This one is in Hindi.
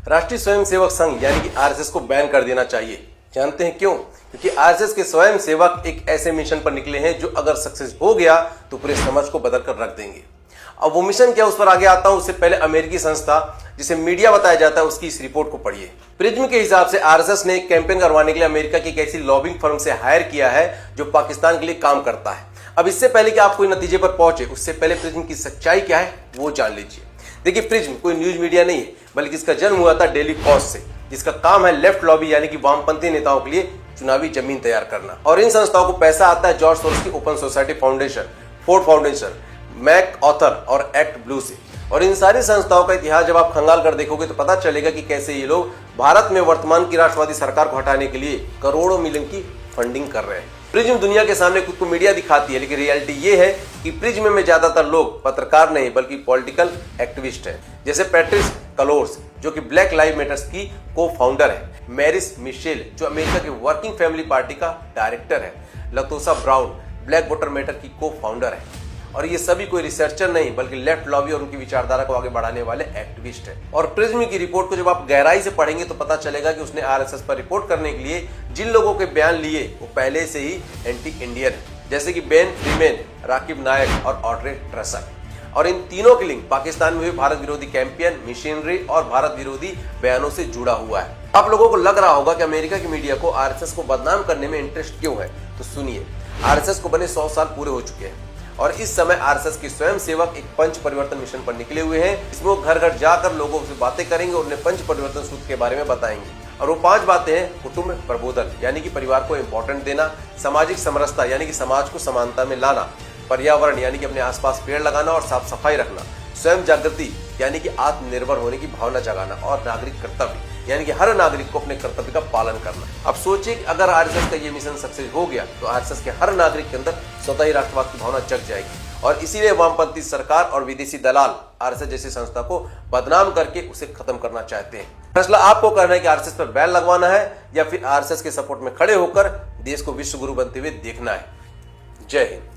राष्ट्रीय स्वयंसेवक संघ यानी कि आरएसएस को बैन कर देना चाहिए। जानते हैं क्यों? क्योंकि आरएसएस के स्वयंसेवक एक ऐसे मिशन पर निकले हैं जो अगर सक्सेस हो गया तो पूरे समाज को बदल कर रख देंगे। अब वो मिशन क्या, उस पर आगे आता हूं। उससे पहले अमेरिकी संस्था जिसे मीडिया बताया जाता है उसकी इस रिपोर्ट को पढ़िए। प्रिज्म के हिसाब से आरएसएस ने एक कैंपेन करवाने के लिए अमेरिका की एक ऐसी लॉबिंग फर्म से हायर किया है जो पाकिस्तान के लिए काम करता है। अब इससे पहले कि आप कोई नतीजे पर पहुंचे उससे पहले प्रिज्म की सच्चाई क्या है वो जान लीजिए। देखिए, प्रिज्म कोई न्यूज मीडिया नहीं है, बल्कि इसका जन्म हुआ था डेली कॉज से, जिसका काम है लेफ्ट लॉबी यानी कि वामपंथी नेताओं के लिए चुनावी जमीन तैयार करना। और इन संस्थाओं को पैसा आता है जॉर्ज सोरोस की open society foundation, Ford foundation, MacArthur और एक्ट ब्लू से। और इन सारी संस्थाओं का इतिहास जब आप खंगाल कर देखोगे तो पता चलेगा कि कैसे ये लोग भारत में वर्तमान की राष्ट्रवादी सरकार को हटाने के लिए करोड़ों मिलियन की फंडिंग कर रहे हैं। प्रिज्म दुनिया के सामने खुद को मीडिया दिखाती है, लेकिन रियलिटी ये है कि प्रिज्म में ज्यादातर लोग पत्रकार नहीं बल्कि पॉलिटिकल एक्टिविस्ट हैं। जैसे पैट्रिस कलोर्स जो कि ब्लैक लाइव मैटर्स की को फाउंडर है, मैरिस मिशेल जो अमेरिका के वर्किंग फैमिली पार्टी का डायरेक्टर है, लतोसा ब्राउन ब्लैक वोटर मैटर की को फाउंडर है। और ये सभी कोई रिसर्चर नहीं बल्कि लेफ्ट लॉबी और उनकी विचारधारा को आगे बढ़ाने वाले एक्टिविस्ट हैं। और प्रिज्म की रिपोर्ट को जब आप गहराई से पढ़ेंगे तो पता चलेगा कि उसने आरएसएस पर रिपोर्ट करने के लिए जिन लोगों के बयान लिए वो पहले से ही एंटी इंडियन है, जैसे कि बेन फ्रीमेन, राकिब नायक और ऑड्रे ट्रसक। और इन तीनों की लिंक पाकिस्तान में हुए भारत विरोधी कैंपेन, मिशनरी और भारत विरोधी बयानों से जुड़ा हुआ है। आप लोगों को लग रहा होगा कि अमेरिका की मीडिया को आरएसएस को बदनाम करने में इंटरेस्ट क्यों है, तो सुनिए। आरएसएस को बने 100 साल पूरे हो चुके हैं और इस समय आरएसएस के स्वयंसेवक एक पंच परिवर्तन मिशन पर निकले हुए हैं। इसमें वो घर घर जाकर लोगों से बातें करेंगे और उन्हें पंच परिवर्तन सूत्र के बारे में बताएंगे। और वो 5 बातें हैं: कुटुंब प्रबोधन यानी कि परिवार को इंपॉर्टेंट देना, सामाजिक समरसता यानी कि समाज को समानता में लाना, पर्यावरण यानी कि अपने आसपास पेड़ लगाना और साफ सफाई रखना, स्वयं जागृति यानी कि आत्मनिर्भर होने की भावना जगाना, और नागरिक कर्तव्य यानी कि हर नागरिक को अपने कर्तव्य का पालन करना। अब सोचिए कि अगर आरएसएस का ये मिशन सक्सेस हो गया तो आरएसएस के हर नागरिक के अंदर स्वतः ही राष्ट्रवाद की भावना जग जाएगी। और इसीलिए वामपंथी सरकार और विदेशी दलाल आरएसएस जैसी संस्था को बदनाम करके उसे खत्म करना चाहते हैं। फैसला आपको करना है कि आरएसएस पर बैन लगवाना है या फिर आरएसएस के सपोर्ट में खड़े होकर देश को विश्व गुरु बनते हुए देखना है। जय हिंद।